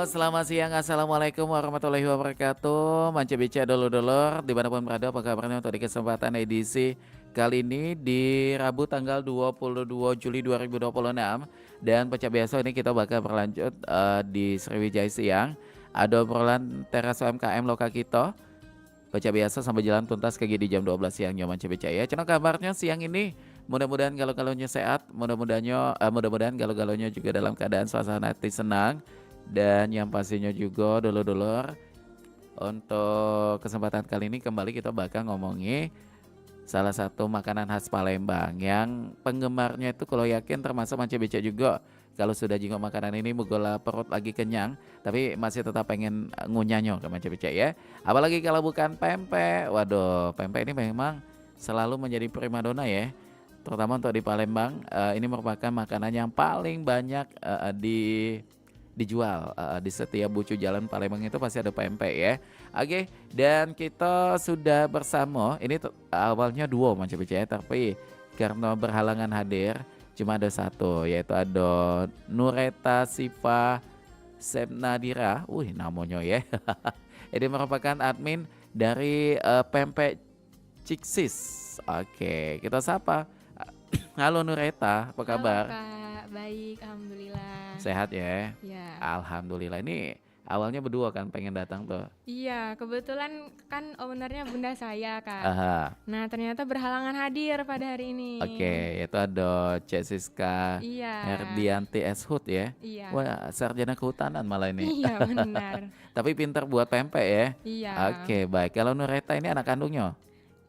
Halo, selamat siang. Assalamualaikum warahmatullahi wabarakatuh. Manca Bica dulur-dulur, dimanapun berada, apa kabarnya untuk di kesempatan edisi kali ini di Rabu tanggal 22 Juli 2026. Dan pecah biasa ini kita bakal berlanjut di Sriwijaya Siang. Ada obrolan teras UMKM lokal kita. Baca biasa sampai jalan tuntas kayak di jam 12 siang nyaman Bica ya. Cina kabarnya siang ini mudah-mudahan galau-galaunya sehat, mudah-mudahan galau-galaunya juga dalam keadaan suasana hati senang. Dan yang pastinya juga dulur-dulur, untuk kesempatan kali ini kembali kita bakal ngomongi salah satu makanan khas Palembang yang penggemarnya itu kalau yakin termasuk Manca Beca juga. Kalau sudah jingok makanan ini mugola perut lagi kenyang, tapi masih tetap pengen ngunyahnya ke Manca Beca ya. Apalagi kalau bukan pempek. Waduh, pempek ini memang selalu menjadi primadona ya. Terutama untuk di Palembang, ini merupakan makanan yang paling banyak dijual di setiap bucu jalan Palembang itu pasti ada pempek ya. Oke, dan kita sudah bersama. Ini awalnya duo Manca Beca ya, tapi karena berhalangan hadir cuma ada satu, yaitu ada Nureta Siva Sepnadira. Namanya ya. Ini merupakan admin dari Pempek Ciksis. Oke, kita sapa. Halo Nureta, apa Halo kabar? Kak, baik, alhamdulillah. Sehat ya? Ya, Alhamdulillah. Ini awalnya berdua kan pengen datang tuh. iya kebetulan kan ownernya bunda saya Kak. Aha, Nah ternyata berhalangan hadir pada hari ini. oke. Itu ada Cek Siska Iya, Herdianti Eshut ya. iya, Wah, sarjana kehutanan malah ini. iya benar. Tapi pintar buat pempek ya. Iya, Oke, baik. Kalau Nureta ini anak kandungnya?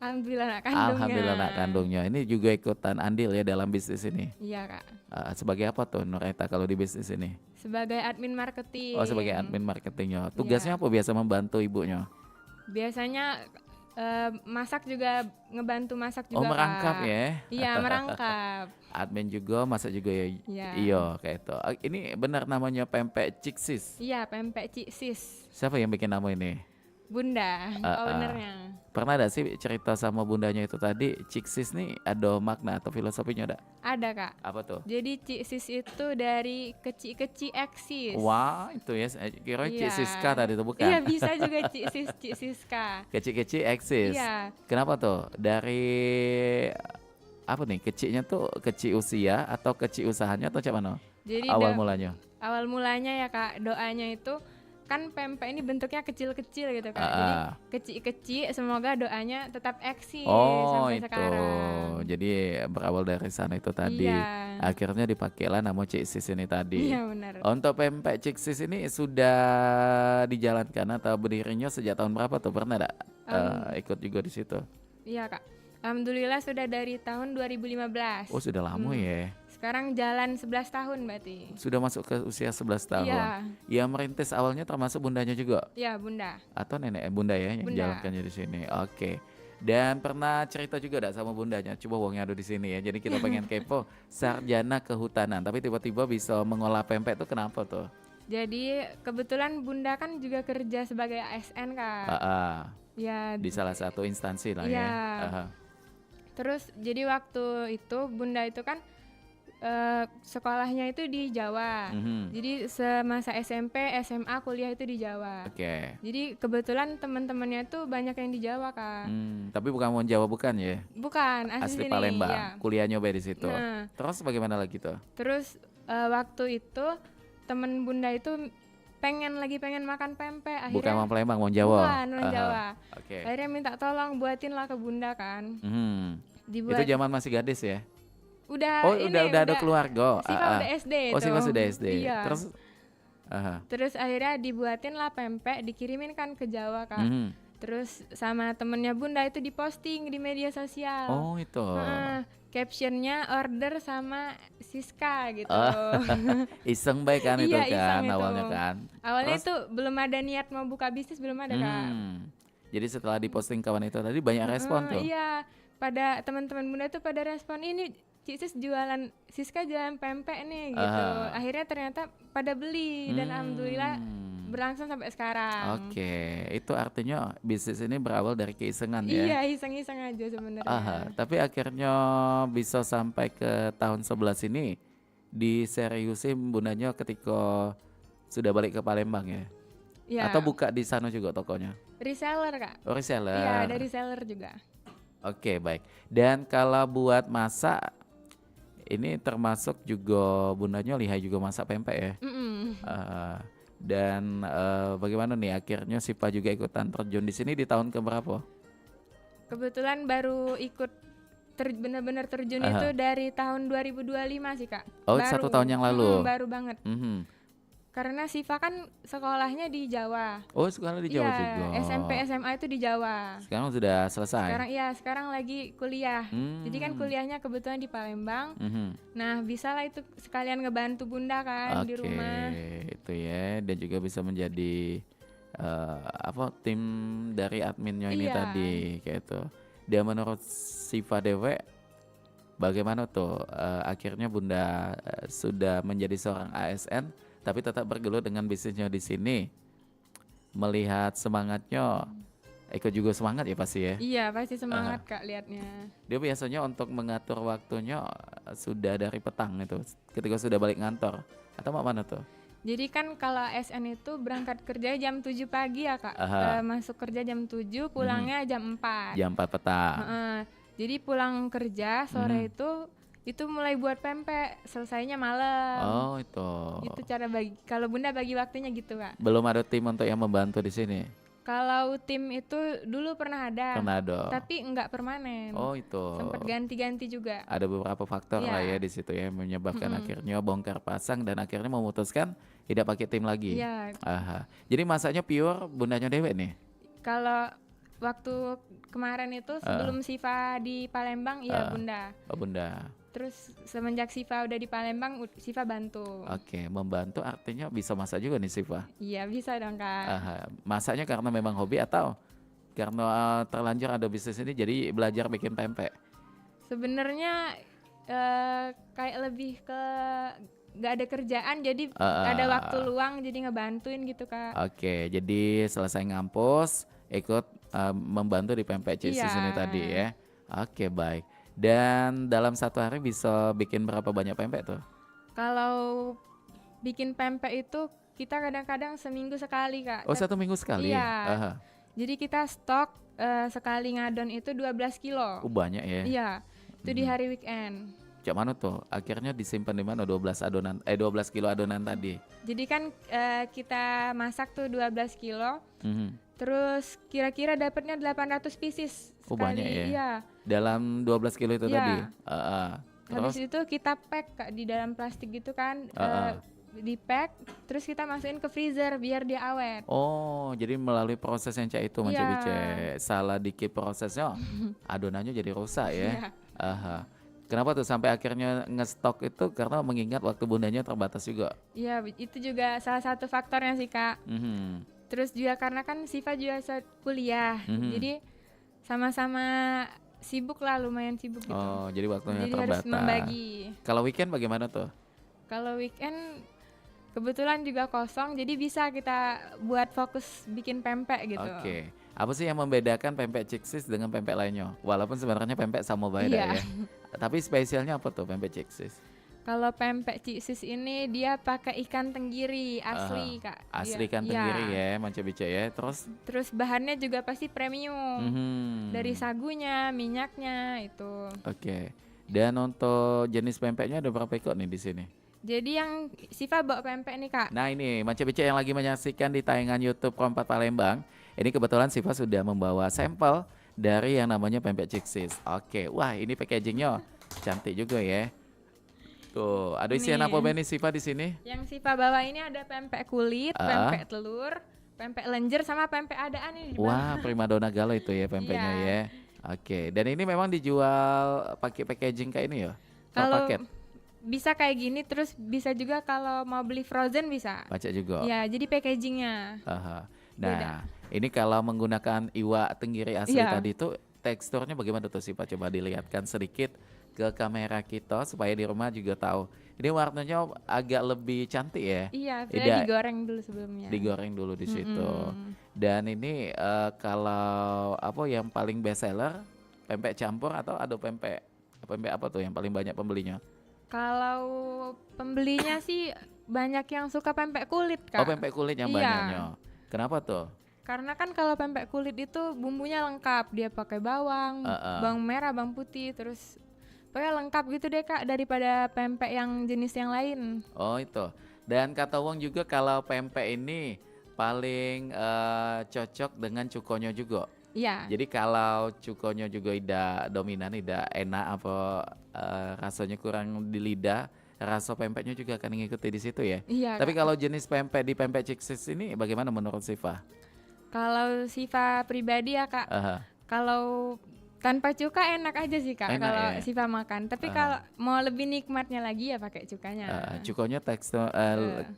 alhamdulillah anak kandungnya. Alhamdulillah anak kandungnya. Ini juga ikutan andil ya dalam bisnis ini. Iya Kak, Sebagai apa tuh Nureta kalau di bisnis ini? sebagai admin marketing. Oh, sebagai admin marketingnya. Tugasnya Iya. apa biasa membantu ibunya? Biasanya masak juga, ngebantu masak Oh, juga merangkap Kak. ya. Iya merangkap. Admin juga, masak juga ya. Iya, Iya, kayak itu. Ini benar namanya Pempek Ciksis. iya pempek Ciksis. Siapa yang bikin nama ini? Bunda, Ah, ah. ownernya. Pernah ada sih cerita sama bundanya itu tadi, Ciksis nih ada makna atau filosofinya ada? Ada Kak. Apa tuh? Jadi Ciksis itu dari kecil-kecil eksis. Wah, itu ya. Kira Iya. Cik Siska tadi itu bukan? Iya bisa juga Cik Siska. Kecil-kecil eksis. Iya. Kenapa tuh? Dari apa nih? Kecilnya tuh kecil usia atau kecil usahanya atau cak mana? Jadi Awal mulanya. awal mulanya ya Kak, doanya itu kan pempek ini bentuknya kecil-kecil gitu Kak. Ah, Jadi ah. kecil-kecil semoga doanya tetap eksis Oh sampai itu, sekarang. jadi berawal dari sana itu tadi. Iya. Akhirnya dipakailah nama Cik Sis ini tadi. Iya benar. Untuk pempek Cik Sis ini sudah dijalankan atau berdirinya sejak tahun berapa tuh? Pernah ada ikut juga di situ? Iya Kak. Alhamdulillah sudah dari tahun 2015. Oh sudah lama ya. Sekarang jalan 11 tahun berarti. Sudah masuk ke usia 11 tahun. Iya. Yang merintis awalnya termasuk bundanya juga? Iya Bunda. Atau nenek bunda ya yang Bunda. jalankannya di sini. Oke. Dan pernah cerita juga enggak sama bundanya? Coba uangnya ada di sini ya. Jadi kita pengen kepo sarjana kehutanan, tapi tiba-tiba bisa mengolah pempek itu kenapa tuh? Jadi kebetulan Bunda kan juga kerja sebagai ASN Kak. Ya, Di salah satu instansi lah ya. iya. Terus jadi waktu itu Bunda itu kan sekolahnya itu di Jawa. Mhm. Jadi semasa SMP, SMA, kuliah itu di Jawa. Oke. Jadi kebetulan teman-temannya tuh banyak yang di Jawa Kak. Tapi bukan mau Jawa bukan ya? Bukan Asli asli sini. Palembang. Ya. Kuliah nyoba di situ. Nah. Terus bagaimana lagi tuh? Terus waktu itu temen Bunda itu pengen makan pempek. Akhirnya Bukan mau Palembang, mau Jawa. Bukan, orang Jawa. Oke. Akhirnya minta tolong buatin lah ke Bunda kan. Itu Dibuat. zaman masih gadis ya? Udah Oh, ini udah ada keluarga. Siva udah SD Oh, itu. Siva sudah SD. Iya. Terus akhirnya dibuatin lah pempek, dikirimin kan ke Jawa Kak. mhm. Terus sama temennya Bunda itu diposting di media sosial. Oh, itu. Captionnya order sama Siska gitu. Iseng baik kan itu Iya, kan iseng itu. awalnya kan. Awalnya Terus? tuh belum ada niat mau buka bisnis, belum ada Kak. Jadi setelah diposting kawan itu tadi banyak respon tuh. Iya, pada teman-teman Bunda tuh pada respon ini Cik Sis jualan, Siska jualan pempek nih gitu. Akhirnya ternyata pada beli dan alhamdulillah berlangsung sampai sekarang. Oke, itu artinya bisnis ini berawal dari keisengan ya. Iya, iseng-iseng aja sebenarnya. Tapi akhirnya bisa sampai ke tahun 11 ini diseriusin bundanya ketika sudah balik ke Palembang ya? Ya, Atau buka di sana juga tokonya? reseller Kak. Oh, reseller. Iya, ada reseller juga. Oke, baik. Dan kalau buat masak, ini termasuk juga bundanya lihai juga masak pempek ya? Mm-mm. Dan bagaimana nih akhirnya Siva juga ikutan terjun di sini di tahun keberapa? Kebetulan baru ikut benar-benar terjun itu dari tahun 2025 sih Kak. Oh, Baru. 1 tahun yang lalu. Baru banget. Mhm. Karena Siva kan sekolahnya di Jawa. Oh, sekolah di Jawa Iya, juga. SMP SMA itu di Jawa. Sekarang sudah selesai. Sekarang lagi kuliah. Jadi kan kuliahnya kebetulan di Palembang. Mhm. Nah, bisalah itu sekalian ngebantu Bunda kan di rumah. Oke, itu ya. Dan juga bisa menjadi tim dari adminnya ini Iya. tadi kayak itu. Dan menurut Siva Dewe, bagaimana tuh akhirnya Bunda sudah menjadi seorang ASN tapi tetap bergelut dengan bisnisnya di sini. Melihat semangatnya, ikut juga semangat ya pasti ya. Iya, pasti semangat Kak liatnya. Dia biasanya untuk mengatur waktunya sudah dari petang itu, ketika sudah balik ngantor atau mana tuh? Jadi kan kalau ASN itu berangkat kerja jam 7 pagi ya Kak. Masuk kerja jam 7, pulangnya jam 4. Jam 4 petang. Jadi pulang kerja sore itu mulai buat pempek, selesainya malam. Oh, itu. Itu cara bagi, kalau Bunda bagi waktunya gitu Kak. Belum ada tim untuk yang membantu di sini. Kalau tim itu dulu pernah ada. Pernah ada. Tapi enggak permanen. Oh, itu. Sempat ganti-ganti juga. Ada beberapa faktor lah ya Iya. di situ ya menyebabkan akhirnya bongkar pasang dan akhirnya memutuskan tidak pakai tim lagi. Iya. Jadi masaknya pure bundanya Dewe nih. Kalau waktu kemarin itu sebelum Siva di Palembang, ya Bunda. Oh, Bunda. Terus semenjak Siva udah di Palembang, Siva bantu. Oke, membantu artinya bisa masak juga nih Siva. Iya bisa dong Kak. Masaknya karena memang hobi atau karena terlanjur ada bisnis ini jadi belajar bikin pempek? Sebenarnya kayak lebih ke gak ada kerjaan jadi ada waktu luang jadi ngebantuin gitu Kak. Oke, jadi selesai ngampus ikut membantu di pempek Cisis Iya. ini tadi ya. Oke, baik. Dan dalam satu hari bisa bikin berapa banyak pempek tuh? Kalau bikin pempek itu kita kadang-kadang seminggu sekali Kak. Oh, 1 minggu sekali? Iya. Jadi kita stok sekali ngadon itu 12 kilo. Banyak ya. Iya, itu di hari weekend. Cak mana tuh? Akhirnya disimpan di mana 12 kilo adonan tadi? Jadi kan kita masak tuh 12 kilo. Mhm. Terus kira-kira dapatnya 800 pieces sekali. Banyak ya? Iya. Dalam 12 kilo itu Iya. tadi? Habis itu kita pack Kak di dalam plastik gitu kan. Di pack, terus kita masukin ke freezer biar dia awet. Oh, jadi melalui proses yang cak itu Manca Iya. Bice. Salah dikit prosesnya, adonannya jadi rusak ya. Iya. Kenapa tuh sampai akhirnya ngestok itu karena mengingat waktu bundanya terbatas juga. Iya, itu juga salah satu faktornya sih Kak. Mhm. Terus juga karena kan Siva juga kuliah, jadi sama-sama sibuk lah, lumayan sibuk gitu. Oh, jadi waktunya Jadi harus terbatas. membagi. Kalau weekend bagaimana tuh? Kalau weekend kebetulan juga kosong, jadi bisa kita buat fokus bikin pempek gitu. Oke. Apa sih yang membedakan pempek Ciksis dengan pempek lainnya? Walaupun sebenarnya pempek sama beda Iya. ya. Tapi spesialnya apa tuh pempek Ciksis? Kalau pempek Ciksis ini dia pakai ikan tenggiri asli Kak. Asli Iya. ikan tenggiri ya, Manca Bice ya. Terus bahannya juga pasti premium. Dari sagunya, minyaknya itu. Oke. Dan untuk jenis pempeknya ada berapa ekor nih di sini? Jadi yang Siva bawa pempek nih Kak. Nah ini Manca Bice yang lagi menyaksikan di tayangan YouTube Kompas Palembang. Ini kebetulan Siva sudah membawa sampel dari yang namanya pempek Ciksis. Oke, wah ini packagingnya cantik juga ya. Tuh, ada isian Nih. apa nih Siva di sini? Yang Siva bawa ini ada pempek kulit, pempek telur, pempek lenjer sama pempek adaan ini. Wah, primadona galau itu ya pempeknya Iya. ya. Oke, dan ini memang dijual pakai packaging kayak ini ya? Kalau Paket, bisa kayak gini, terus bisa juga kalau mau beli frozen bisa. baca juga. Ya, jadi packagingnya. Aha. Beda. Nah, ini kalau menggunakan iwa tenggiri asli Iya. tadi itu teksturnya bagaimana tuh sih Pak? Coba dilihatkan sedikit ke kamera kita supaya di rumah juga tahu. Ini warnanya agak lebih cantik ya. Iya, Tidak- sudah digoreng dulu sebelumnya. Digoreng dulu di situ. Dan ini kalau apa yang paling best seller pempek campur atau ada pempek apa tuh yang paling banyak pembelinya? Kalau pembelinya sih banyak yang suka pempek kulit, Oh, Kak. pempek kulit yang Iya. banyaknya. Kenapa tuh? Karena kan kalau pempek kulit itu bumbunya lengkap, dia pakai bawang, Heeh. bawang merah, bawang putih, terus pokoknya lengkap gitu deh Kak daripada pempek yang jenis yang lain. Oh, itu. Dan kata Wong juga kalau pempek ini paling cocok dengan cukonya juga. Iya, Jadi kalau cukonya juga tidak dominan, tidak enak apa rasanya kurang di lidah, rasa pempeknya juga akan mengikuti di situ ya. iya Tapi Kak. kalau jenis pempek di pempek Ciksis ini bagaimana menurut Siva? Kalau Siva pribadi ya Kak, Aha, kalau tanpa cuka enak aja sih Kak enak kalau ya. Siva makan. Tapi Aha. kalau mau lebih nikmatnya lagi ya pakai cukanya. Cukonya tekstur Eh,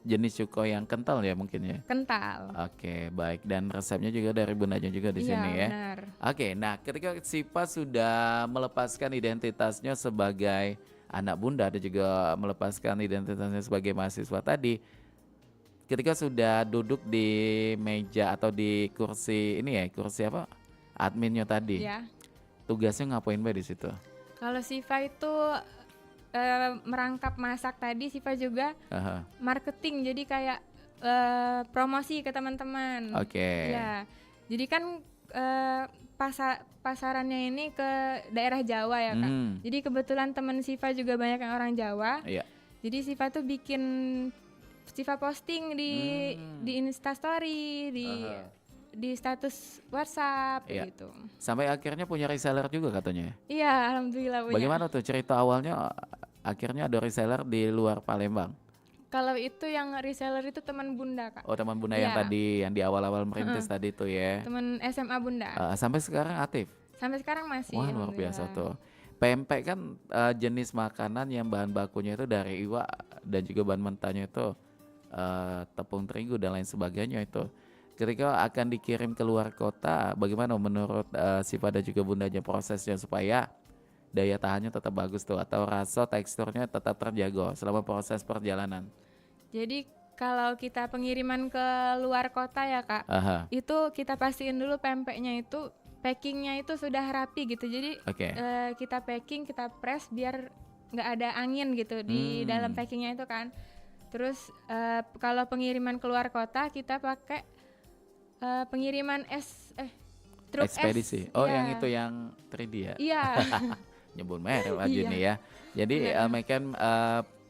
jenis cuko yang kental ya mungkin ya. kental. Oke, baik. Dan resepnya juga dari bundanya juga di Iya sini ya. benar. Oke, nah ketika Siva sudah melepaskan identitasnya sebagai anak bunda dan juga melepaskan identitasnya sebagai mahasiswa tadi, ketika sudah duduk di meja atau di kursi ini ya, kursi apa? Adminnya tadi. Ya. Tugasnya ngapain Mbak di situ? Kalau Siva itu merangkap masak tadi, Siva juga Aha, marketing. Jadi kayak promosi ke teman-teman. oke. Ya. Jadi kan pasarannya ini ke daerah Jawa ya Kak. Hmm, Jadi kebetulan teman Siva juga banyak yang orang Jawa. iya. Jadi Siva tuh bikin Siva posting di Instastory, Aha. di status WhatsApp Iya. gitu. Sampai akhirnya punya reseller juga katanya. Iya, alhamdulillah punya. Bagaimana tuh cerita awalnya akhirnya ada reseller di luar Palembang? Kalau itu yang reseller itu teman Bunda Kak. Oh, teman Bunda yang Iya. tadi yang di awal-awal merintis tadi tuh ya. Teman SMA Bunda. Sampai sekarang aktif. Sampai sekarang masih. Wah, luar biasa alhamdulillah. tuh. Pempek kan jenis makanan yang bahan bakunya itu dari iwa dan juga bahan mentahnya itu tepung terigu dan lain sebagainya itu. Ketika akan dikirim ke luar kota, bagaimana menurut Siva dan juga bundanya prosesnya supaya daya tahannya tetap bagus tuh atau rasa teksturnya tetap terjaga selama proses perjalanan? Jadi kalau kita pengiriman ke luar kota ya Kak, Aha, itu kita pastiin dulu pempeknya itu packingnya itu sudah rapi gitu. Jadi oke. kita packing, kita press biar nggak ada angin gitu di dalam packingnya itu kan. Terus kalau pengiriman keluar kota kita pakai pengiriman truk Ekspedisi. es. Oh, Iya. yang itu yang 3D ya. Iya. Nyebut merek aja Iya. nih ya. Jadi mereka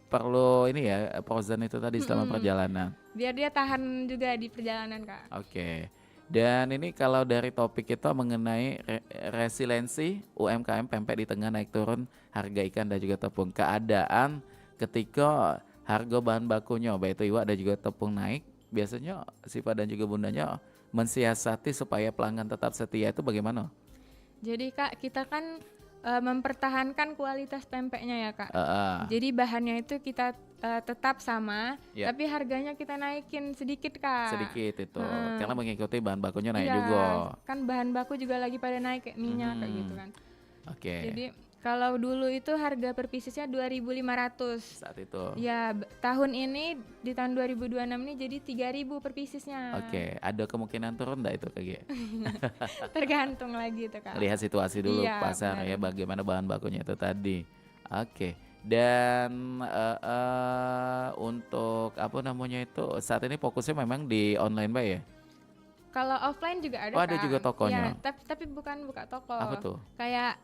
perlu ini ya frozen itu tadi selama perjalanan. Biar dia tahan juga di perjalanan Kak. Oke. Dan ini kalau dari topik kita mengenai resiliensi UMKM pempek di tengah naik turun harga ikan dan juga tepung. Keadaan ketika harga bahan bakunya baik itu iwak dan juga tepung naik, biasanya Siva dan juga bundanya mensiasati supaya pelanggan tetap setia itu bagaimana? Jadi Kak, kita kan mempertahankan kualitas pempeknya ya Kak. Ah, Jadi bahannya itu kita tetap sama, Ya. tapi harganya kita naikin sedikit Kak. sedikit itu karena mengikuti bahan bakunya naik Iya, juga. kan bahan baku juga lagi pada naik kayak minyak kayak gitu kan. Oke. Jadi kalau dulu itu harga per piecesnya 2.500. Saat itu. Ya, tahun ini di tahun 2026 ini jadi 3.000 per piecesnya. Oke, ada kemungkinan turun enggak itu KG? Tergantung lagi itu Kak. Lihat situasi dulu Iya, pasar benar. ya bagaimana bahan bakunya itu tadi. Oke. Dan untuk apa namanya itu saat ini fokusnya memang di online Mbak ya? Kalau offline juga ada Oh, ada Kak. juga tokonya. Ya, tapi bukan buka toko. Apa tuh? Kayak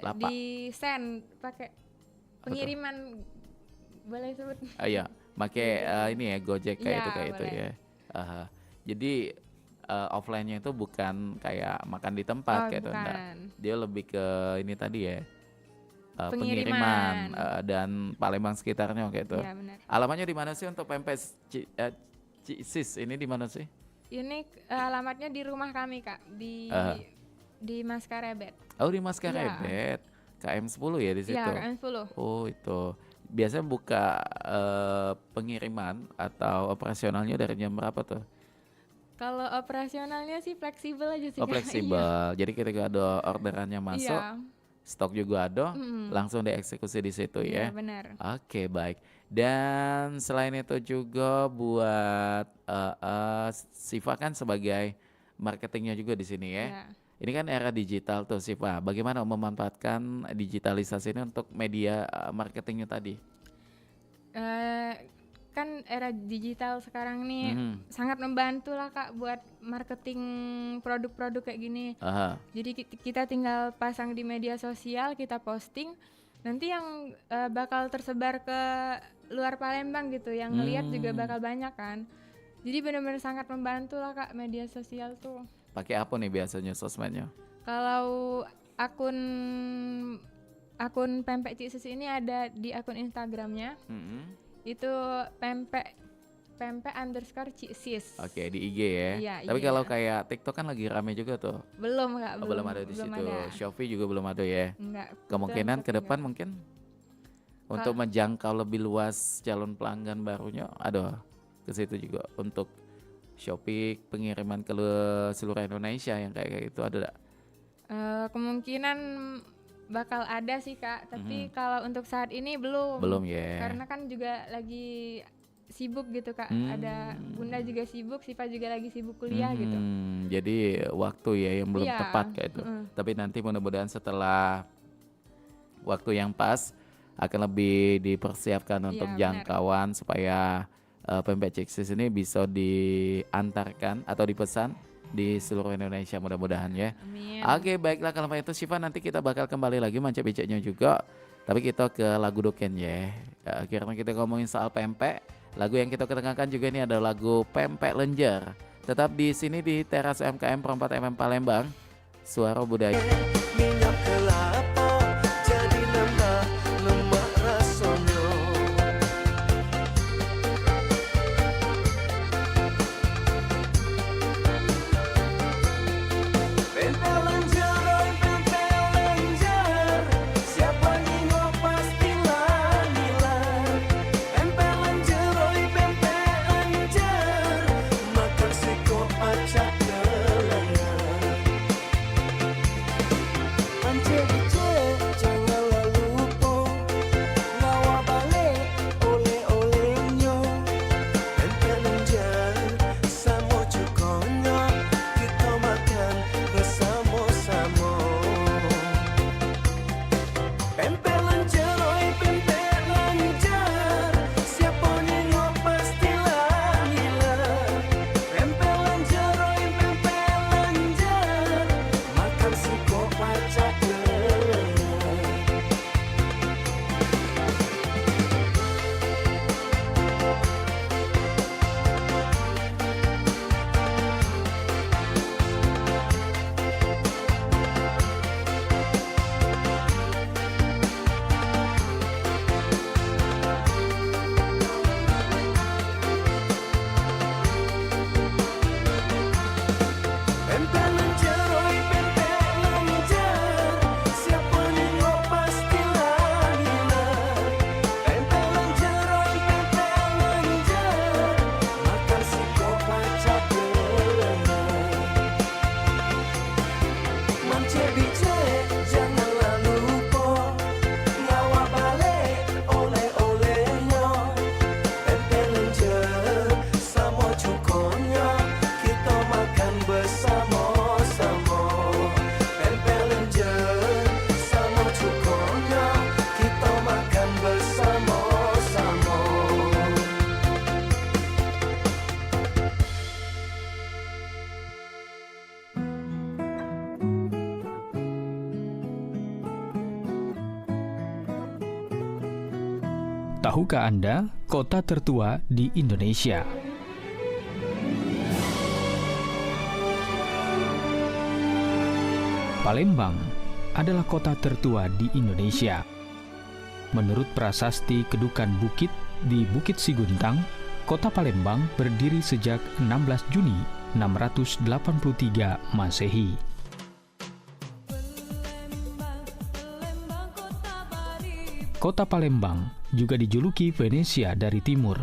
Lapak. di send pakai pengiriman, boleh sebut? Iya, make ini ya Gojek kayak Iya, itu kayak itu boleh. ya. Aha. Jadi offline-nya itu bukan kayak makan di tempat Oh, kayak itu enggak. bukan. Dia lebih ke ini tadi ya. Pengiriman. Pengiriman dan Palembang sekitarnya kayak itu. Iya, benar. Alamatnya di mana sih untuk pempek Ciksis ini di mana sih? Ini alamatnya di rumah kami Kak, di Maskarebet. Oh, di Maskarebet. KM10 ya di situ. Iya, KM10. Oh, itu. Biasanya buka pengiriman atau operasionalnya dari jam berapa tuh? Kalau operasionalnya sih fleksibel aja sih Oh, Kak. fleksibel. Jadi ketika ada orderannya masuk, Iya, stok juga ada, langsung dieksekusi di situ iya ya. benar. Oke, baik. Dan selain itu juga buat Siva kan sebagai marketingnya juga di sini ya. Iya. Ini kan era digital tuh Siva. Bagaimana digitalisasi ini untuk media marketingnya tadi? Eh, kan era digital sekarang nih sangat membantu lah Kak buat marketing produk-produk kayak gini. Aha. Jadi kita tinggal pasang di media sosial, kita posting, nanti yang bakal tersebar ke luar Palembang gitu, yang ngelihat juga bakal banyak kan. Jadi benar-benar sangat membantu lah Kak media sosial tuh. Pakai apa nih biasanya sosmednya? Kalau akun Pempek Cik Sis ini ada di akun Instagramnya. Itu pempek_Cik Sis. Oke, di IG ya. Iya, Tapi iya. kalau kayak TikTok kan lagi rame juga tuh. Belum Kak, Oh, belum ada di situ. ada. Shopee juga belum ada ya. Enggak. Kemungkinan ke kebetulan depan mungkin untuk menjangkau lebih luas calon pelanggan barunya ada ke situ juga untuk Shopee pengiriman ke seluruh Indonesia yang kayak gitu ada. kemungkinan bakal ada sih Kak, tapi kalau untuk saat ini belum. Belum ya. Karena kan juga lagi sibuk gitu Kak. Ada Bunda juga sibuk, Sipa juga lagi sibuk kuliah gitu. Jadi waktu ya yang belum Iya. tepat kayak itu. Tapi nanti mudah-mudahan setelah waktu yang pas akan lebih dipersiapkan untuk benar. jangkauan supaya Pempek Cik Sis ini bisa diantarkan atau dipesan di seluruh Indonesia mudah-mudahan ya. Amin. Oke, baiklah kalau itu Syifa, nanti kita bakal kembali lagi Manca-Bicanya juga. Tapi kita ke lagu Doken ya. Akhirnya kita ngomongin soal pempek. Lagu yang kita ketengahkan juga ini adalah lagu Pempek Lenjer. Tetap di sini di Teras UMKM Perempat MM Palembang. Suara Budaya. Minyak kelapa jadi lemak rasanya. Pempek lenjer, oi pempek lenjer, siapa nengok pastilah ngiler. Pempek lenjer, oi pempek lenjer, makan siko acak kelengar. Mance dicek janganlah lupa ngawa balik oleh-olehnya. Pempek lenjer sama cukonya kita makan bersama-sama. Pempek lenjer, oi pempek lenjer, siapa nengok pastilah ngiler. Pempek lenjer, oi pempek lenjer, makan siko acak kelengar. Pempek lenjer, oi pempek lenjer, siapa nengok pastilah ngiler. Pempek lenjer, oi pempek lenjer, makan siko acak kelengar. Mance bicek janganlah lupa ngawa balik oleh-olehnya. Pempek lenjer sama cukonya kita makan bersama-sama. Pempek lenjer sama cukonya kita makan bersama-sama. Tahukah Anda kota tertua di Indonesia? Palembang adalah kota tertua di Indonesia. Menurut prasasti Kedukan Bukit di Bukit Siguntang, kota Palembang berdiri sejak 16 Juni 683 Masehi. Kota Palembang juga dijuluki Venesia dari timur.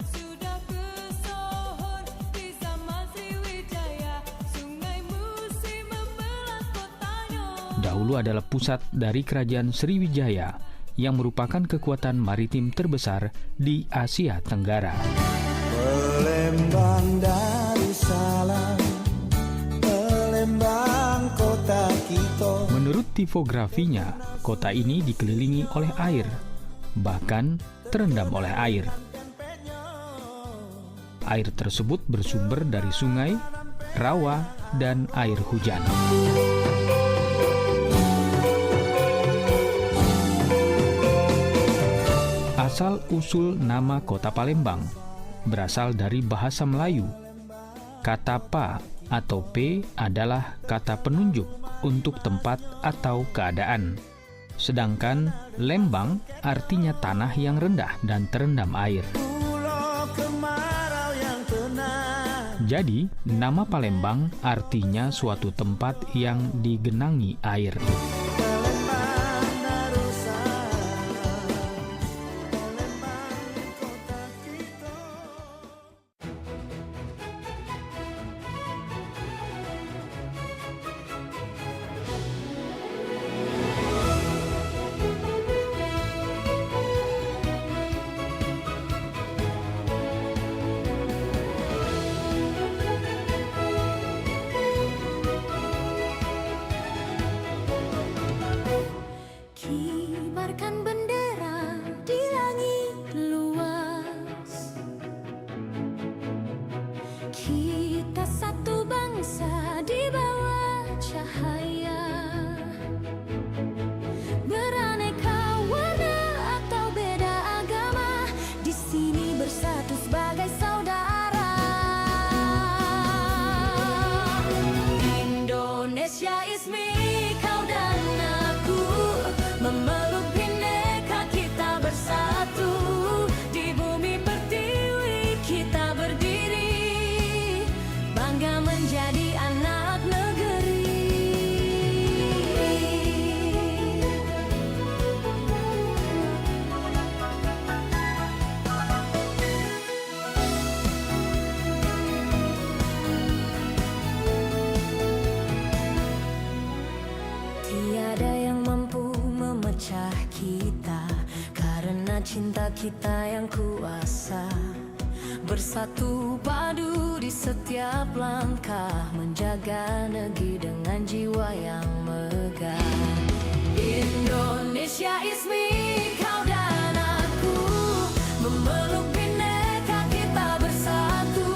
Sudah kesohor di zaman Sriwijaya, sungai Musi membelah kotanya. Dahulu adalah pusat dari kerajaan Sriwijaya yang merupakan kekuatan maritim terbesar di Asia Tenggara. Palembang Darussalam, Palembang kota kita. Menurut tipografinya, kota ini dikelilingi oleh air, bahkan terendam oleh air. Air tersebut bersumber dari sungai, rawa, dan air hujan. Asal-usul nama kota Palembang berasal dari bahasa Melayu. Kata pa atau p adalah kata penunjuk untuk tempat atau keadaan. Sedangkan lembang artinya tanah yang rendah dan terendam air. Pulau kemarau yang tenang. Jadi, nama Palembang artinya suatu tempat yang digenangi air. Palembang Darussalam. Palembang kota kita. Kibarkan bendera di langit luas. Kita satu bangsa di bawah cahaya. Beraneka warna atau beda agama, di sini bersatu sebagai saudara. Indonesia is me, kau dan aku. Memeluk bineka kita bersatu, di bumi pertiwi kita berdiri, bangga menjadi anak negeri. Tiada yang mampu memecah kita, karena cinta kita yang kuasa. Bersatu padu di setiap langkah, menjaga negeri dengan jiwa yang megah. Indonesia is me, kau dan aku. Memeluk bineka kita bersatu,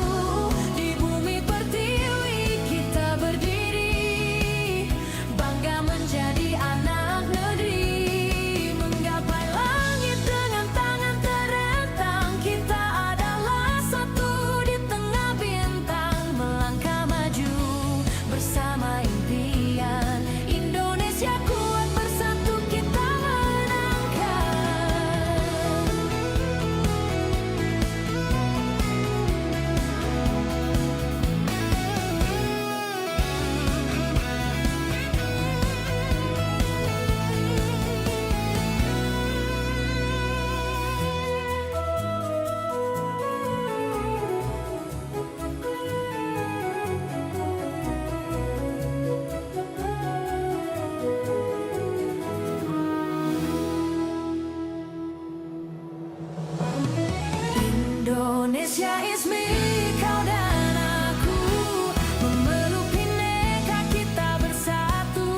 di bumi pertiwi kita berdiri, bangga menjadi anak negeri. Menggapai langit dengan tangan terentang, kita adalah satu di tengah bintang. Melangkah maju bersama impian, Indonesia kuat bersatu kita menangkan. Indonesia is me, kau dan aku. Memeluk bineka kita bersatu,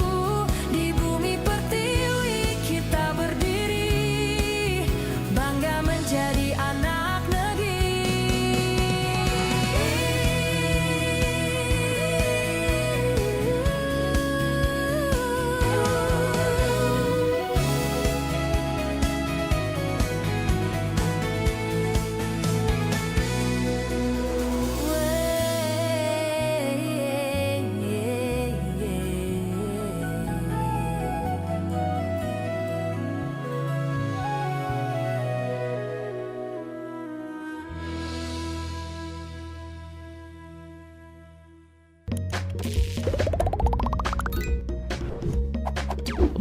di bumi pertiwi kita berdiri, bangga menjadi anak negeri.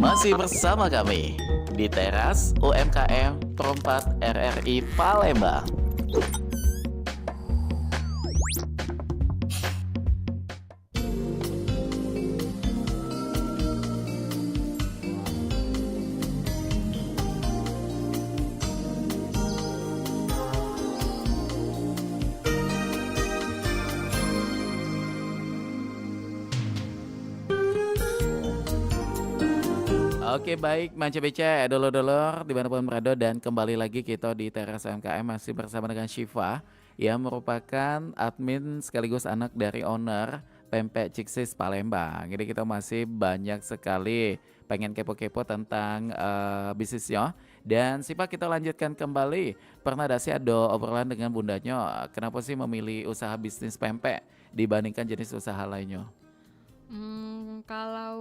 Masih bersama kami di teras UMKM Perempat RRI Palembang. Oke baik, Manca BC, dulur-dulur dimanapun berada, dan kembali lagi kita di teras UMKM masih bersama dengan Syifa yang merupakan admin sekaligus anak dari owner Pempek Ciksis Palembang. Jadi kita masih banyak sekali pengen kepo-kepo tentang bisnisnya. Dan Sipa kita lanjutkan kembali. Pernah ada sih ada obrolan dengan bundanya, kenapa sih memilih usaha bisnis pempek dibandingkan jenis usaha lainnya? Kalau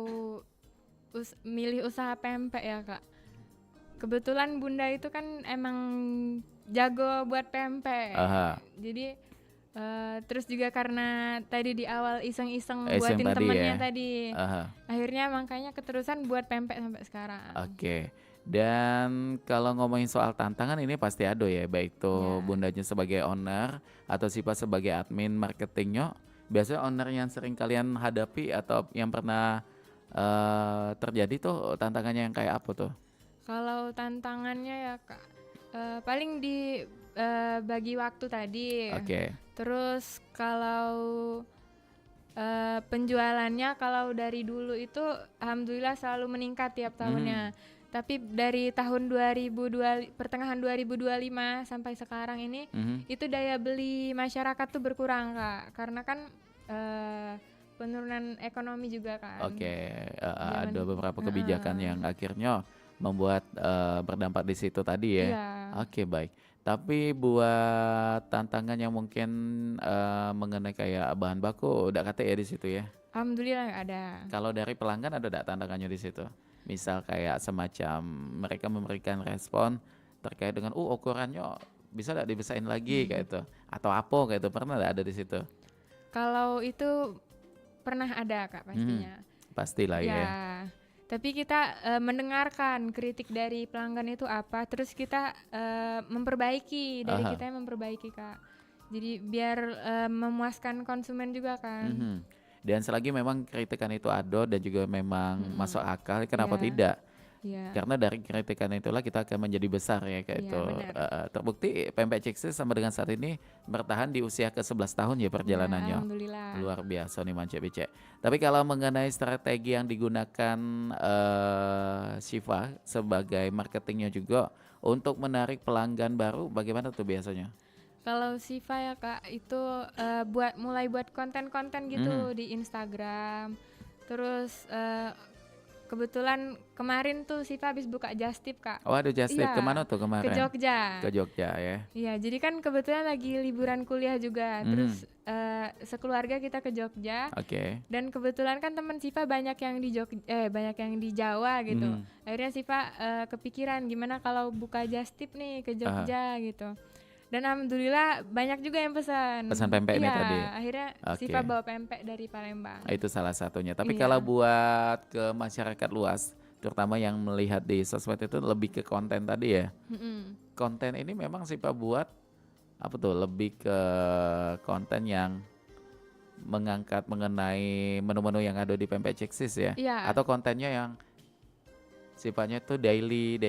milih usaha pempek ya kak, kebetulan bunda itu kan emang jago buat pempek. Aha, Jadi terus juga karena tadi di awal iseng-iseng iseng buatin tadi temennya ya. tadi, Aha. akhirnya makanya keterusan buat pempek sampai sekarang. Oke. Dan kalau ngomongin soal tantangan ini pasti ada ya, baik tuh Ya. bundanya sebagai owner atau Sipa sebagai admin marketingnya. Biasanya owner yang sering kalian hadapi atau yang pernah terjadi tuh tantangannya yang kayak apa tuh? Kalau tantangannya ya kak, paling di bagi waktu tadi. Oke. Terus kalau penjualannya kalau dari dulu itu alhamdulillah selalu meningkat tiap tahunnya. Tapi dari tahun pertengahan 2025 sampai sekarang ini Mhm. itu daya beli masyarakat tuh berkurang kak, karena kan penurunan ekonomi juga kan. Oke, Zaman- ada beberapa kebijakan Heeh. yang akhirnya membuat berdampak di situ tadi ya. Iya. Oke, baik. Tapi buat tantangan yang mungkin mengenai kayak bahan baku udah kata ya di situ ya. Alhamdulillah nggak ada. Kalau dari pelanggan ada nggak tantangannya di situ? Misal kayak semacam mereka memberikan respon terkait dengan ukurannya bisa nggak dibesain lagi kayak itu atau apa kayak itu, pernah nggak ada di situ? Kalau itu pernah ada kak pastinya. Pastilah ya. Ya, tapi kita mendengarkan kritik dari pelanggan itu apa, terus kita memperbaiki, dari Aha. kita yang memperbaiki kak. Jadi biar memuaskan konsumen juga kan. Mhm. Dan selagi memang kritikan itu ada dan juga memang masuk akal, kenapa Iya. tidak? Iya. Karena dari kritikan itulah kita akan menjadi besar ya kayak Iya, itu. benar. Terbukti Pempek Ciksis sama dengan saat ini bertahan di usia ke-11 tahun ya Ya, perjalanannya. alhamdulillah. Luar biasa nih Mance Becek. Tapi kalau mengenai strategi yang digunakan Shiva sebagai marketingnya juga untuk menarik pelanggan baru, bagaimana tuh biasanya? Kalau Siva ya kak itu mulai buat konten-konten gitu di Instagram. Terus kebetulan kemarin tuh Siva habis buka Just Tip kak. Oh ada just tip, Iya, kemana tuh kemarin? ke Jogja. Ke Jogja ya. Iya, jadi kan kebetulan lagi liburan kuliah juga. Terus sekeluarga kita ke Jogja. Oke. Dan kebetulan kan teman Siva banyak yang di banyak yang di Jawa gitu. Akhirnya Siva kepikiran gimana kalau buka Just Tip nih ke Jogja gitu. Dan alhamdulillah banyak juga yang pesan. Pesan pempek ini Iya, tadi. akhirnya Oke. Siva bawa pempek dari Palembang. Itu salah satunya. Tapi Iya. kalau buat ke masyarakat luas, terutama yang melihat di sosmed itu lebih ke konten tadi ya. Mm-mm. Konten ini memang sih Pak buat apa tuh? Lebih ke konten yang mengangkat mengenai menu-menu yang ada di Pempek Ciksis ya. Iya. Atau kontennya yang sifatnya tuh daily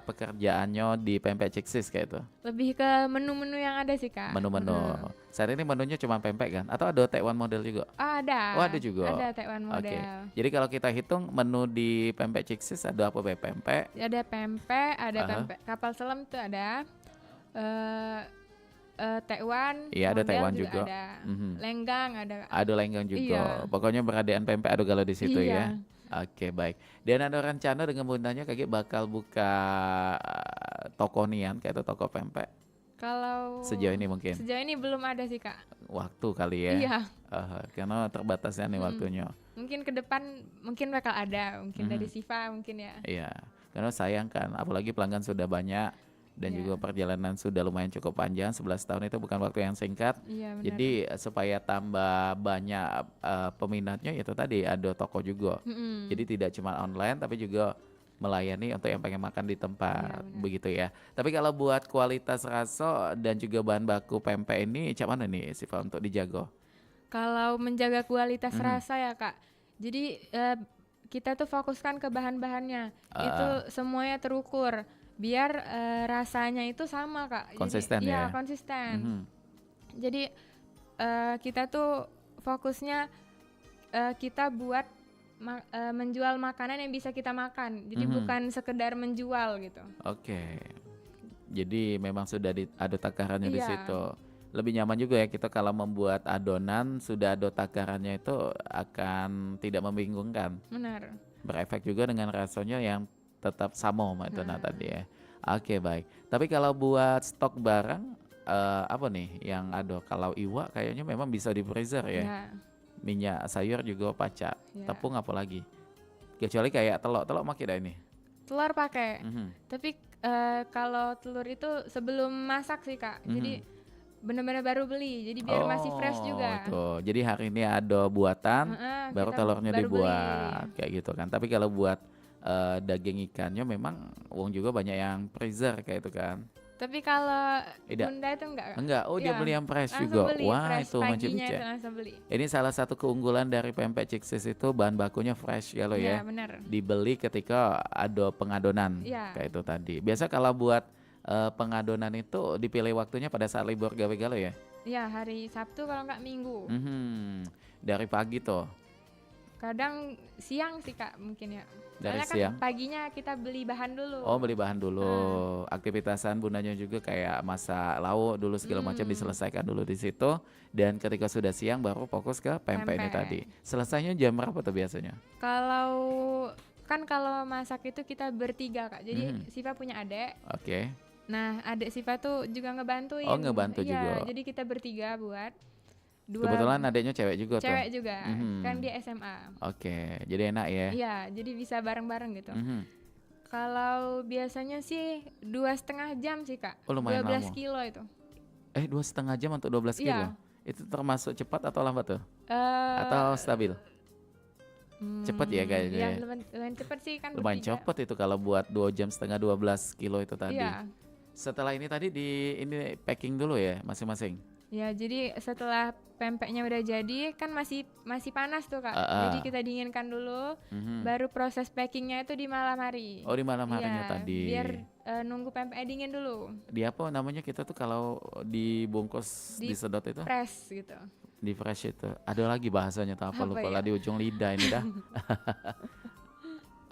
pekerjaannya di Pempek Ciksis kayak itu. Lebih ke menu-menu yang ada sih kak. Menu-menu. Saat ini menunya cuma pempek kan? Atau ada take one model juga? Ada. Oh, ada juga. Ada Taiwan Oke. model. Jadi kalau kita hitung menu di Pempek Ciksis ada apa pempek? Ada pempek, ada Aha. pempek kapal selam tuh ada. Taiwan. Iya, ada model Taiwan juga. Ada. Mhm. Lenggang ada. Ada lenggang juga. Iya. Pokoknya beradaan pempek ada galau di situ ya. Iya. Oke, baik. Dan ada rencana dengan bundanya kayak bakal buka toko nian kayak itu toko pempek. Kalau Sejauh ini mungkin sejauh ini belum ada sih kak. waktu kali ya. Iya. Karena terbatasnya nih waktunya. Mungkin ke depan mungkin bakal ada. Mungkin dari Mhm. Siva mungkin ya. Iya. Karena sayang kan, apalagi pelanggan sudah banyak dan Iya. juga perjalanan sudah lumayan cukup panjang. 11 tahun itu bukan waktu yang singkat. Iya benar. Jadi supaya tambah banyak peminatnya itu tadi ada toko juga. Mm-mm. Jadi tidak cuma online tapi juga melayani untuk yang pengen makan di tempat Iya, benar. begitu ya. Tapi kalau buat kualitas rasa dan juga bahan baku pempek ini cak mana nih Siva untuk dijaga? Kalau menjaga kualitas Mhm. rasa ya kak. Jadi kita tuh fokuskan ke bahan-bahannya. Ah, Itu semuanya terukur. Biar rasanya itu sama kak. Konsisten Jadi, ya? Iya konsisten. Mhm. Jadi kita tuh fokusnya kita buat menjual makanan yang bisa kita makan. Jadi Mhm. bukan sekedar menjual gitu. Oke. Jadi memang sudah ada takarannya di Iya, situ. Lebih nyaman juga ya kita kalau membuat adonan sudah ada takarannya itu akan tidak membingungkan. benar. Berefek juga dengan rasanya yang tetap sama sama itu Nah, tadi ya. Oke baik. Tapi kalau buat stok barang apa nih yang ada? Kalau iwak kayaknya memang bisa di freezer ya. ya, Minyak sayur juga paca. ya. Tepung apa lagi? Kecuali kayak telur makin dah ini. Telur pakai. Mhm, Tapi kalau telur itu sebelum masak sih Kak. Jadi mhm. benar-benar baru beli. Jadi biar masih fresh juga. Tuh. Jadi hari ini ada buatan, Heeh, baru kita telurnya baru beli. dibuat kayak gitu kan. Tapi kalau buat daging ikannya memang uang juga banyak yang freezer kayak itu kan. Tapi kalau Tidak. Bunda itu enggak Kak. Enggak, oh dia Iya, beli yang fresh langsung juga. beli Wah, fresh itu macam paginya bica. itu langsung beli. Ini salah satu keunggulan dari pempek Ciksis itu bahan bakunya fresh ya lo Iya, ya. benar. Dibeli ketika ada pengadonan Iya. kayak itu tadi. Biasa kalau buat pengadonan itu dipilih waktunya pada saat libur gawe galau ya. Iya, hari Sabtu kalau enggak Minggu. Mhm. Dari pagi tuh, Kadang siang sih Kak mungkin ya. dari Soalnya kan siang. paginya kita beli bahan dulu. Oh beli bahan dulu. Aktivitasan bundanya juga kayak masak lauk dulu segala macam diselesaikan dulu di situ. Dan ketika sudah siang baru fokus ke pempek ini Pempek. tadi. Selesainya jam berapa tuh biasanya? Kalau masak itu kita bertiga Kak. Jadi Siva punya adik. Oke. Nah, adik Siva tuh juga ngebantuin. Oh, ngebantu Iya, juga. jadi kita bertiga buat dua Kebetulan adanya cewek juga tuh. cewek juga. Mhm. Kan dia SMA. Oke, jadi enak ya. Iya, jadi bisa bareng-bareng gitu. Mhm. Kalau biasanya sih 2,5 jam sih Kak. Oh, lumayan 12 lama. kilo itu. 2,5 jam untuk 12 kilo. Iya. Itu termasuk cepat atau lambat tuh? Eh, Atau stabil? Cepet ya kayaknya Ya, ya. lumayan cepet sih kan Lumayan bertiga. cepet itu kalau buat 2,5 jam 12 kilo itu tadi. Iya. Setelah ini tadi ini packing dulu ya masing-masing. Ya, jadi setelah pempeknya udah jadi kan masih panas tuh Kak. Ah. Jadi kita dinginkan dulu, Mhm. baru proses packingnya itu di malam hari. Oh di malam harinya Iya, tadi. biar nunggu pempeknya dingin dulu, Di apa namanya kita tuh kalau dibungkus Di- disedot itu? press gitu. Di fresh itu. Ada lagi bahasanya tuh apa Apa lupa ya? lah di ujung lidah ini dah.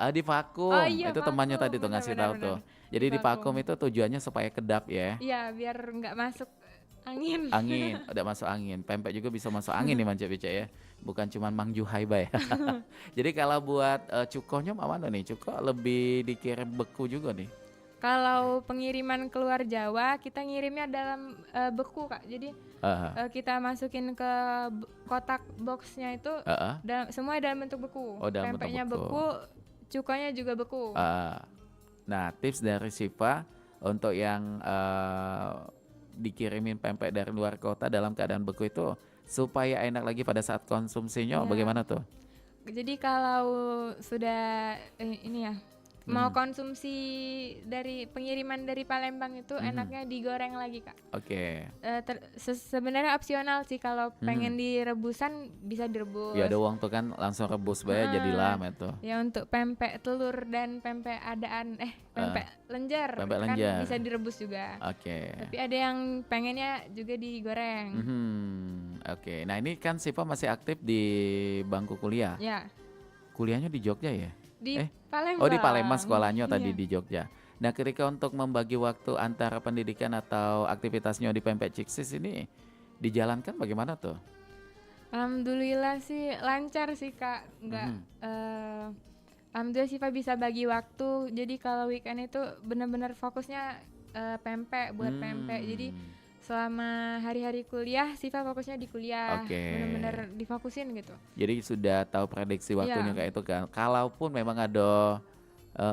Di vakum. Oh iya, Itu temannya vakum. tadi tuh Benar, ngasih benar, tahu benar. tuh. Jadi Di di vakum vakum. itu tujuannya supaya kedap ya. Iya, biar nggak masuk angin. Angin, udah masuk angin. Pempek juga bisa masuk angin nih Manca Bica ya. Bukan cuma Mang Juhai bay. Jadi kalau buat cukonya mana nih? Cuko lebih dikirim beku juga nih. Kalau pengiriman keluar Jawa, kita ngirimnya dalam beku Kak. Jadi Aha, kita masukin ke kotak boxnya itu aha, semua dalam bentuk beku. Oh, dalam bentuk Pempeknya beku. beku, cukanya juga beku. Nah, tips dari Siva untuk yang dikirimin pempek dari luar kota dalam keadaan beku itu supaya enak lagi pada saat konsumsinya Iya. bagaimana tuh? Jadi kalau sudah ini ya mau konsumsi dari pengiriman dari Palembang itu enaknya digoreng lagi Kak. Oke. Sebenarnya opsional sih kalau pengen direbusan bisa direbus. Ya ada uang tuh kan langsung rebus bayar jadilah itu. Ya untuk pempek telur dan pempek adaan pempek lenjer Pempek kan lenjer. bisa direbus juga. Oke. Tapi ada yang pengennya juga digoreng. Oke. Nah, ini kan Siva masih aktif di bangku kuliah. Ya, Kuliahnya di Jogja ya? di Eh, Palembang. Oh di Palembang sekolahnya tadi Iya. di Jogja. Nah ketika untuk membagi waktu antara pendidikan atau aktivitasnya di Pempek Ciksis ini dijalankan bagaimana tuh? Alhamdulillah sih lancar sih Kak. Alhamdulillah Siva bisa bagi waktu. Jadi kalau weekend itu benar-benar fokusnya pempek buat pempek. Jadi selama hari-hari kuliah Siva fokusnya di kuliah. Oke. Benar-benar difokusin gitu. Jadi sudah tahu prediksi waktunya Iya. kayak itu kan. Kalaupun memang ada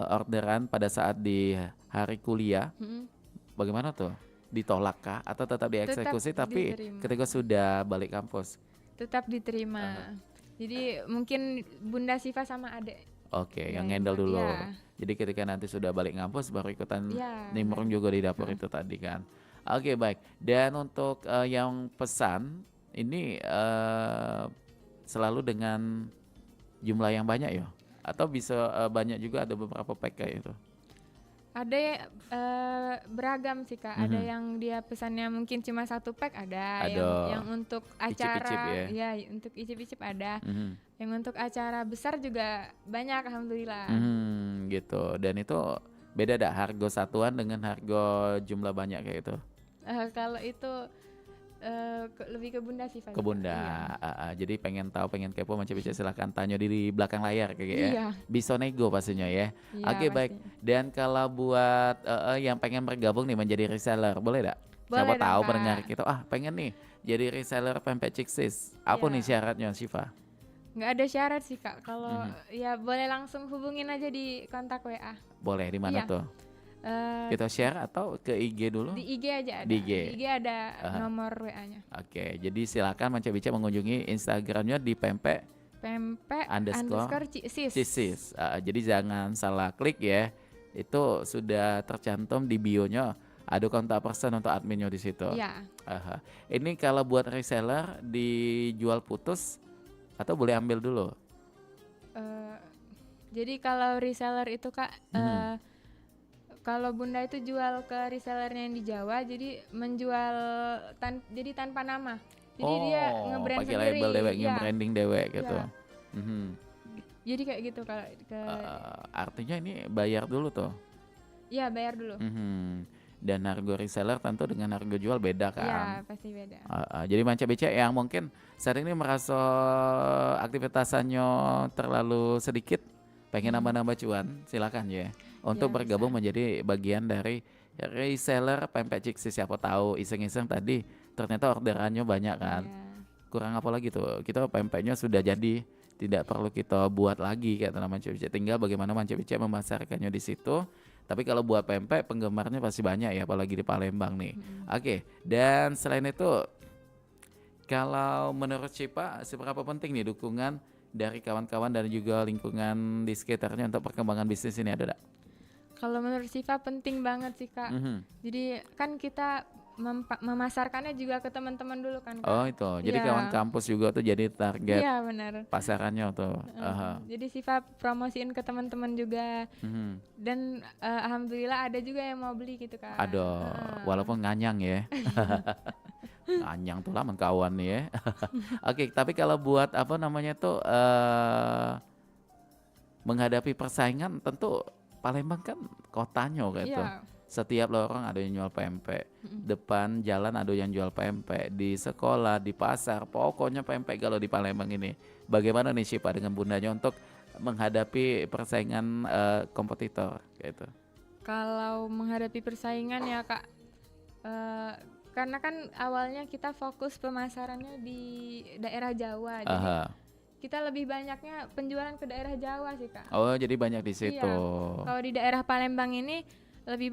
orderan pada saat di hari kuliah, Mm-mm. bagaimana tuh? Ditolak kah atau tetap dieksekusi tapi diterima. ketika sudah balik kampus? Tetap diterima. Jadi mungkin Bunda Siva sama adek. Oke, Ya, yang handle dulu. iya. Jadi ketika nanti sudah balik kampus baru ikutan Iya, nimbrung juga di dapur itu tadi kan. Oke baik. Dan untuk yang pesan ini selalu dengan jumlah yang banyak ya? Atau bisa banyak juga ada beberapa pack kayak itu? Ada beragam sih Kak. Ada yang dia pesannya mungkin cuma 1 pack ada. Ada. Yang untuk acara, Icip-icip ya? ya untuk icip-icip ada. Mhm. Yang untuk acara besar juga banyak alhamdulillah. Gitu. Dan itu Beda dah harga satuan dengan harga jumlah banyak kayak itu? Kalau itu lebih ke Bunda sih Pak. Ke Bunda. Iya. Jadi pengen tahu, pengen kepo macam bisa silahkan tanya di belakang layar kayak ya. Iya. Bisa nego pastinya ya. Iya, Oke baik. pastinya. Dan kalau buat yang pengen bergabung nih menjadi reseller, boleh tak? Siapa Boleh dong, tahu Kak. pendengar kita, pengen nih jadi reseller pempek Ciksis. Apa Iya. nih syaratnya Syifa? Nggak ada syarat sih Kak. Kalau Mhm. ya boleh langsung hubungin aja di kontak WA. Boleh di mana Iya. tuh? Kita share atau ke IG dulu? Di IG aja ada. Di IG. ada Aha. nomor WA-nya. Oke, jadi silakan Manca Bica mengunjungi Instagramnya di pempek Pempek Underscore Cisis. Cisis. Jadi jangan salah klik ya. Itu sudah tercantum di bio-nya. Ada kontak person untuk adminnya di situ. Iya. Aha. Ini kalau buat reseller dijual putus atau boleh ambil dulu? Eh, jadi kalau reseller itu Kak, kalau Bunda itu jual ke resellernya yang di Jawa, jadi menjual jadi tanpa nama. Jadi dia nge-brand pakai sendiri. label dewek, Iya. nge-branding dewek gitu. Iya. Mhm. Jadi kayak gitu kalau ke Artinya ini bayar dulu tuh. ya bayar dulu. Mhm. Dan harga reseller tentu dengan harga jual beda Iya, kan. pasti beda. Jadi Manca Bica yang mungkin saat ini merasa aktivitasnya terlalu sedikit, pengen nambah-nambah cuan, silakan ya. Untuk Ya, bergabung menjadi bagian dari reseller pempek Ciksis. Siapa tahu iseng-iseng tadi ternyata orderannya banyak kan. Iya. Kurang apa lagi tuh? Kita pempeknya sudah jadi, tidak perlu kita buat lagi kata Manca Bica. Tinggal bagaimana Manca Bica memasarkannya di situ. Tapi kalau buat pempek penggemarnya pasti banyak ya, apalagi di Palembang nih. Oke, dan selain itu kalau menurut Cipa seberapa penting nih dukungan dari kawan-kawan dan juga lingkungan di sekitarnya untuk perkembangan bisnis ini, ada tak? Kalau menurut Siva penting banget sih Kak. Mhm. Jadi kan kita memasarkannya juga ke teman-teman dulu kan Kak. Oh itu, jadi Iya. kawan kampus juga tuh jadi target Iya benar. pasarannya tuh. Aha. Jadi Siva promosiin ke teman-teman juga, Mhm. dan alhamdulillah ada juga yang mau beli gitu Kak. Aduh, walaupun nganyang ya. Nganyang tuh lah kawan nih ya. Oke, tapi kalau buat apa namanya tuh menghadapi persaingan, tentu Palembang kan kotanya gitu. Iya. Setiap lorong ada yang jual pempek. Depan jalan ada yang jual pempek. Di sekolah, di pasar, pokoknya pempek kalau di Palembang ini. Bagaimana nih Syifa dengan bundanya untuk menghadapi persaingan kompetitor gitu? Kalau menghadapi persaingan ya Kak, karena kan awalnya kita fokus pemasarannya di daerah Jawa, jadi Aha. kita lebih banyaknya penjualan ke daerah Jawa sih Kak. Oh, jadi banyak di situ. Iya. Kalau di daerah Palembang ini lebih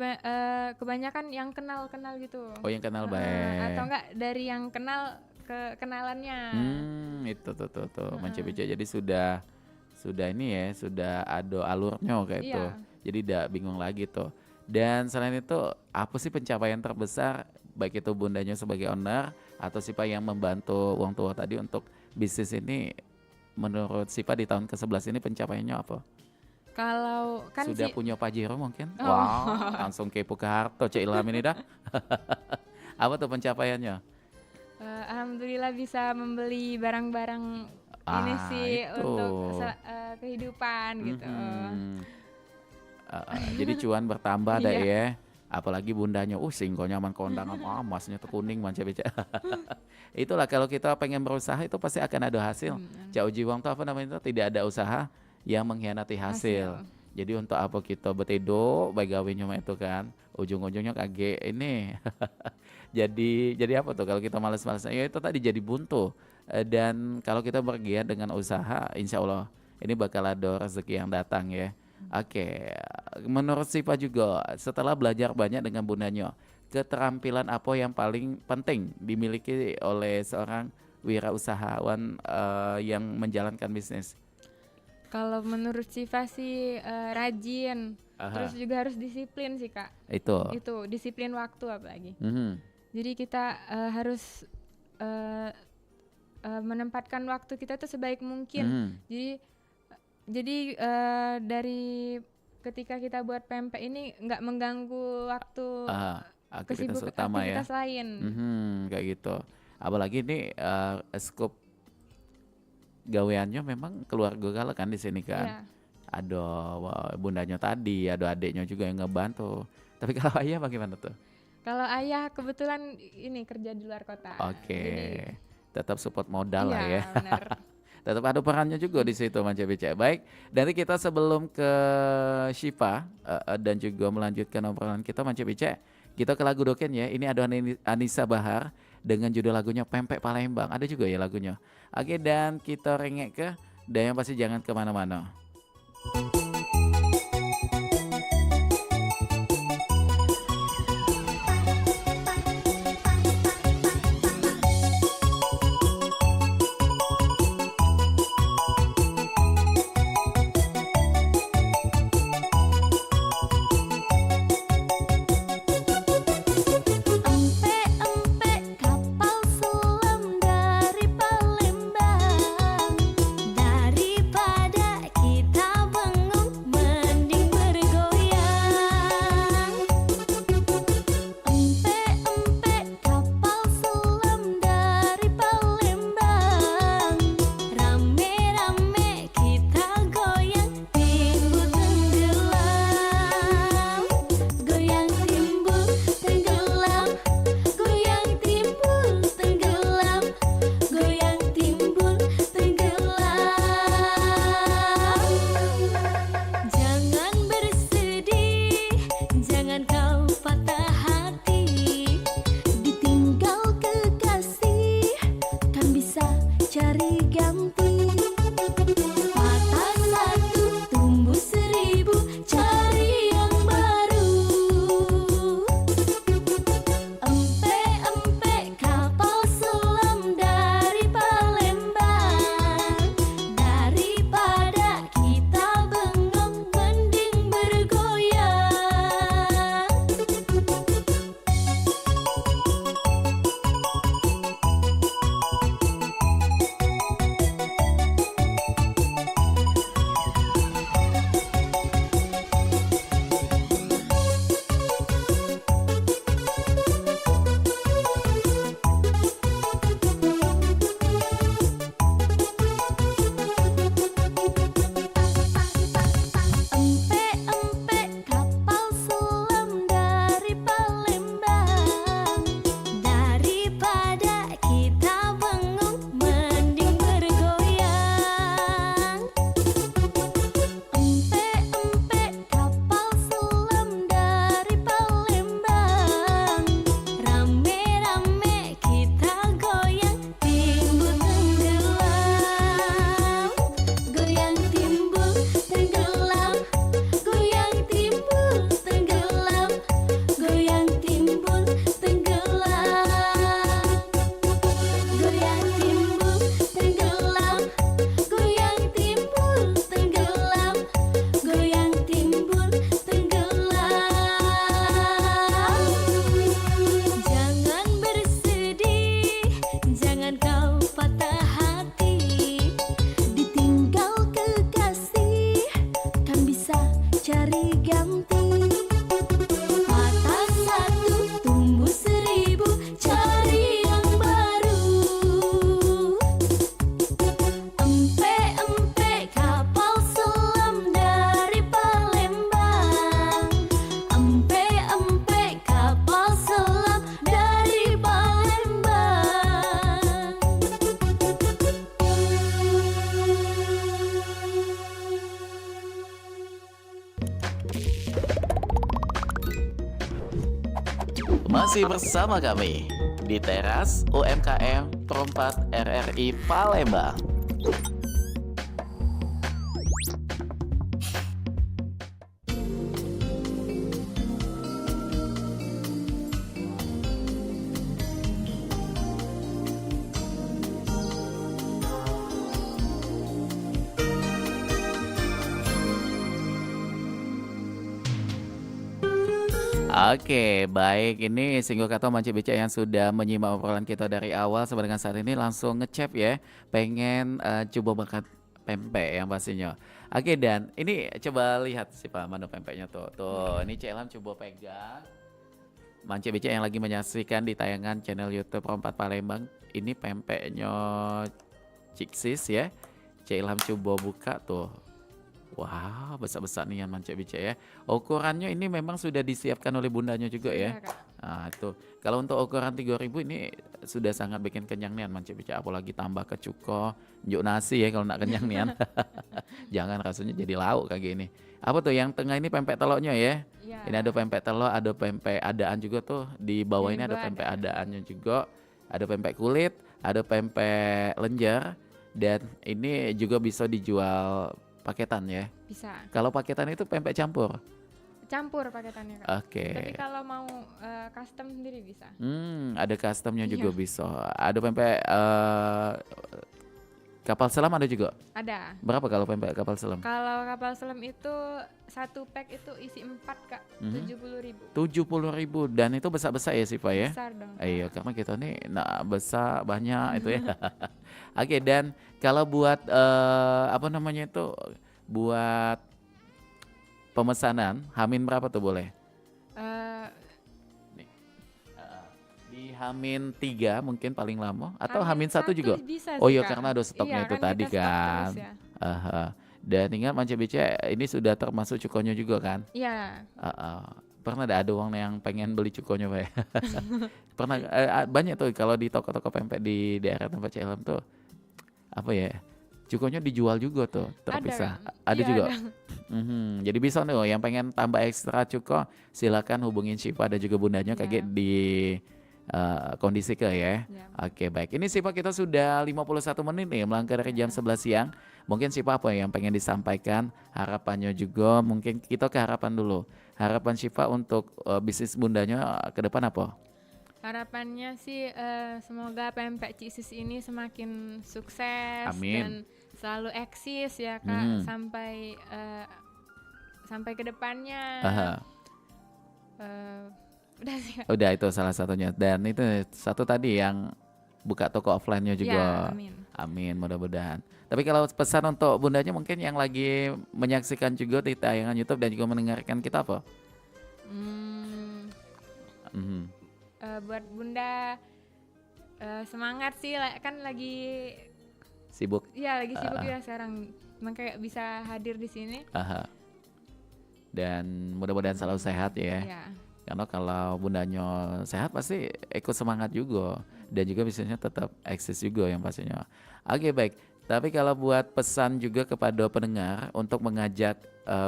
kebanyakan yang kenal-kenal gitu. Oh, yang kenal Atau baik. enggak dari yang kenal ke kenalannya. Itu tuh Manca Bica. Jadi sudah ini ya, sudah ada alurnya kayak itu. Iya. Jadi tidak bingung lagi tuh. Dan selain itu, apa sih pencapaian terbesar baik itu bundanya sebagai owner atau Sipa yang membantu wong tua tadi untuk bisnis ini, menurut Sipa di tahun ke-11 ini pencapaiannya apa? Kalau kan Sudah sih punya Pajero mungkin? Oh. Wow, langsung kepo ke Harto, Cik Ilham ini dah. Apa tuh pencapaiannya? alhamdulillah bisa membeli barang-barang ini sih itu. untuk kehidupan gitu. Mhm. Jadi cuan bertambah dah ya. Apalagi bundanya, singko nyaman kondangan, masnya tuh kuning Manca Bica. Itulah kalau kita pengen berusaha itu pasti akan ada hasil. Cak uji wong tuh apa namanya itu, tidak ada usaha yang mengkhianati hasil. Jadi untuk apa kita betido baik gawinya mah itu kan, ujung-ujungnya kaget ini. jadi apa tuh kalau kita malas-malasan, ya itu tadi jadi buntu. Dan kalau kita bergiat dengan usaha, insya Allah ini bakal ada rezeki yang datang ya. Oke, menurut Sipa juga setelah belajar banyak dengan bundanya, keterampilan apa yang paling penting dimiliki oleh seorang wirausahawan yang menjalankan bisnis? Kalau menurut Siva sih rajin, Aha. terus juga harus disiplin sih Kak. Itu. Itu disiplin waktu apalagi. Mhm. Jadi kita harus menempatkan waktu kita tuh sebaik mungkin. Mhm. Jadi dari ketika kita buat pempek ini nggak mengganggu waktu Aktivitas utama ya. aktivitas lain. Kayak gitu. Apalagi ini skop gaweannya memang keluarga kan di sini kan. Iya. ada bundanya tadi, ada adiknya juga yang ngebantu. Tapi kalau ayah bagaimana tuh? Kalau ayah kebetulan ini kerja di luar kota. Oke, Jadi tetap support modal lah ya. iya benar. Tetap ada perannya juga di situ Manca BC. Baik, dari kita sebelum ke Syifa dan juga melanjutkan obrolan kita Manca BC, kita ke lagu Doken ya. Ini ada Anissa Bahar dengan judul lagunya Pempek Palembang. Ada juga ya lagunya. Oke, dan kita rengek ke dan yang pasti jangan kemana-mana. Empek-empek kapal selam dari Palembang, daripada kita bengong mending bergoyang. Empek-empek kapal selam dari Palembang, rame-rame kita goyang timbul tenggelam, goyang timbul tenggelam, goyang timbul tenggelam, goyang timbul tenggelam. Jangan bersedih, jangan kau patah hati, ditinggal kekasih kan bisa cari ganti. Patah satu tumbuh seribu, cari yang baru. Empek-empek kapal selam dari Palembang, daripada kita bengong mending bergoyang. Empek-empek kapal selam dari Palembang, daripada kita bengong mending bergoyang. Empek-empek kapal selam dari Palembang, rame-rame kita goyang timbul tenggelam, goyang timbul tenggelam, goyang timbul tenggelam, goyang timbul tenggelam, goyang timbul tenggelam, goyang timbul tenggelam, goyang timbul tenggelam. Jangan bersedih, jangan kau patah hati, ditinggal kekasih kan bisa cari ganti. Patah satu tumbuh seribu, cari yang baru. Empek-empek kapal selam dari Palembang, empek-empek kapal selam dari Palembang. Masih bersama kami di teras UMKM Perempat RRI Palembang. Oke, baik. Ini single kata Manci Beca yang sudah menyimak obrolan kita dari awal sampai dengan saat ini langsung ngecap ya. Pengen coba makan pempek yang pastinya. Oke, dan ini coba lihat sih Pak mana pempeknya tuh. Tuh, ini Cik Ilham coba pegang. Manci Beca yang lagi menyaksikan di tayangan channel YouTube Perempat Palembang. Ini pempeknya Cik Sis ya. Cik Ilham coba buka tuh. Wah, besar-besar nih yang Mance Bice ya. Ukurannya ini memang sudah disiapkan oleh bundanya juga ya. Iya, Kak. Nah, itu. Kalau untuk ukuran 3.000 ini sudah sangat bikin kenyang nih Mance Bice, apalagi tambah ke cuko, njuk nasi ya kalau nak kenyang nih. Jangan rasanya jadi lauk kayak gini. Apa tuh yang tengah ini pempek telurnya ya? Iya. Ini ada pempek telur, ada pempek adaan juga tuh. Di bawah Di ini ada bawah pempek ada. adaannya juga. Ada pempek kulit, ada pempek lenjer, dan ini juga bisa dijual paketan ya. Bisa. Kalau paketan itu pempek campur. Campur paketannya, Kak. Oke. Tapi kalau mau custom sendiri bisa. Ada customnya juga Iya. bisa. Ada pempek kapal selam ada juga. Ada. Berapa kalau pempek kapal selam? Kalau kapal selam itu satu pack itu isi 4, Kak. Mhm. 70.000. 70.000 dan itu besar-besar ya sih Pak ya? Besar dong. Kak. Iya, karena kita nih nak besar banyak itu ya. Oke, dan kalau buat apa namanya itu buat pemesanan Hamin berapa tuh boleh? Eh, Di Hamin 3 mungkin paling lama atau Hamin 1 satu juga? bisa Oh sih, iya Kak. karena ada stoknya Iya, itu kan tadi kita stok kan. terus ya. Aha. Dan ingat Mance Bice ini sudah termasuk cukonya juga kan? Iya. Pernah ada uang yang pengen beli cukonya Pak ya? Pernah banyak tuh kalau di toko-toko pempek di daerah tempat Cilem tuh apa ya? Cukonya dijual juga tuh terpisah. Kak. Ada Iya, juga. ada. Jadi bisa nih yang pengen tambah ekstra cuko silakan hubungin Syifa dan juga bundanya Iya. kayak di kondisi ke ya. Iya. Oke baik. Ini Syifa kita sudah 51 menit nih melangkah dari jam 11 siang. Mungkin Syifa apa yang pengen disampaikan harapannya juga mungkin kita ke harapan dulu. Harapan Syifa untuk bisnis bundanya ke depan apa? Harapannya sih semoga pempek Cisis ini semakin sukses Amin. dan selalu eksis ya, Kak, Mhm. sampai ke depannya. Aha. Udah sih, Kak. Udah itu salah satunya. Dan itu satu tadi yang buka toko offline-nya Ya, juga. amin. Amin mudah-mudahan. Tapi kalau pesan untuk bundanya mungkin yang lagi menyaksikan juga di tayangan YouTube dan juga mendengarkan kita apa? Hmm, Mhm. buat Bunda semangat sih, kan lagi Sibuk. lagi sibuk ya sekarang. Makanya bisa hadir di sini. Aha. Dan mudah-mudahan selalu sehat ya. Ya. Karena kalau bundanya sehat pasti ikut semangat juga dan juga bisnisnya tetap eksis juga yang pastinya. Oke baik. Tapi kalau buat pesan juga kepada pendengar untuk mengajak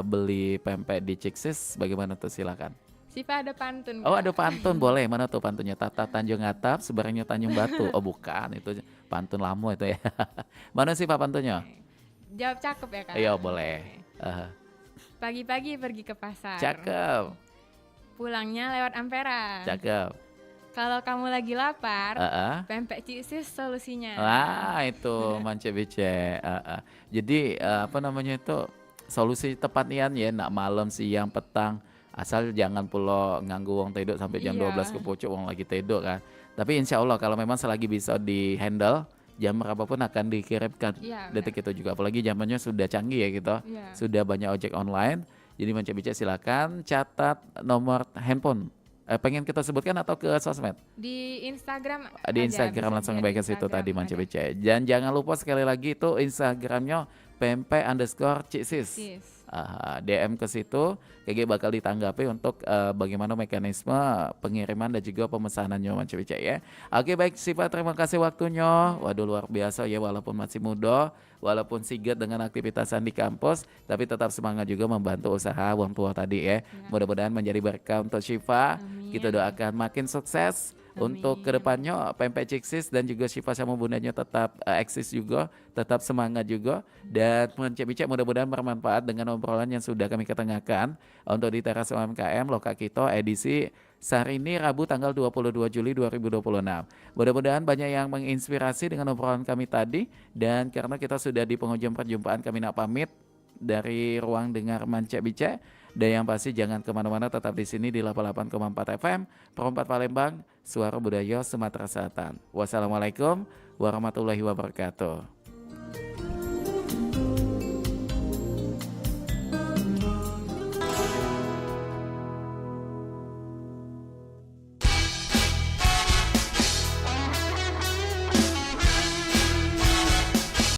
beli pempek di Ciksis bagaimana tuh silakan. Sipa ada pantun. Oh Kak. ada pantun boleh mana tuh pantunnya Tata Tanjung Atap sebarangnya Tanjung Batu. Oh bukan itu pantun lama itu ya. Mana sih Pak pantunnya? Jawab cakep ya, Kak. Iya boleh. Aha. Pagi-pagi pergi ke pasar. Cakep, Pulangnya lewat Ampera. cakep. Kalau kamu lagi lapar, Heeh. pempek Cisis solusinya. Wah itu Mance Bice. Jadi apa namanya itu solusi tepat nian ya nak malam siang petang asal jangan pula nganggu wong tidur sampai jam Iya. 12 ke pucuk wong lagi tidur kan. Tapi insya Allah kalau memang selagi bisa di handle jam berapapun akan dikirimkan Iya, detik itu juga apalagi zamannya sudah canggih ya gitu. Iya. Sudah banyak ojek online. Jadi Mance Bice silakan catat nomor handphone. Pengen kita sebutkan atau ke sosmed? Di Instagram Di aja, Instagram bisa langsung lihat baik di ke situ Instagram tadi Mance ada. Bice. Dan jangan lupa sekali lagi itu Instagramnya pempek_ciksis. Sis. DM ke situ, KG bakal ditanggapi untuk bagaimana mekanisme pengiriman dan juga pemesanannya Mance Bice ya. Oke baik Sipa terima kasih waktunya. Waduh luar biasa ya walaupun masih muda, walaupun sigap dengan aktivitasan di kampus, tapi tetap semangat juga membantu usaha wong tua tadi ya. Mudah-mudahan menjadi berkah untuk Syifa. Amin. Kita doakan makin sukses. Untuk Amin. kedepannya pempek Ciksis dan juga Syifa sama bundanya tetap eksis juga, tetap semangat juga dan Mance Bice mudah-mudahan bermanfaat dengan obrolan yang sudah kami ketengahkan untuk di teras UMKM Loka Kito edisi Sarini Rabu tanggal 22 Juli 2026. Mudah-mudahan banyak yang menginspirasi dengan obrolan kami tadi dan karena kita sudah di penghujung perjumpaan kami nak pamit dari ruang dengar Mance Bice. Dan yang pasti jangan kemana-mana tetap di sini di 88,4 FM Perempat Palembang, Suara Budaya Sumatera Selatan. Wassalamualaikum warahmatullahi wabarakatuh.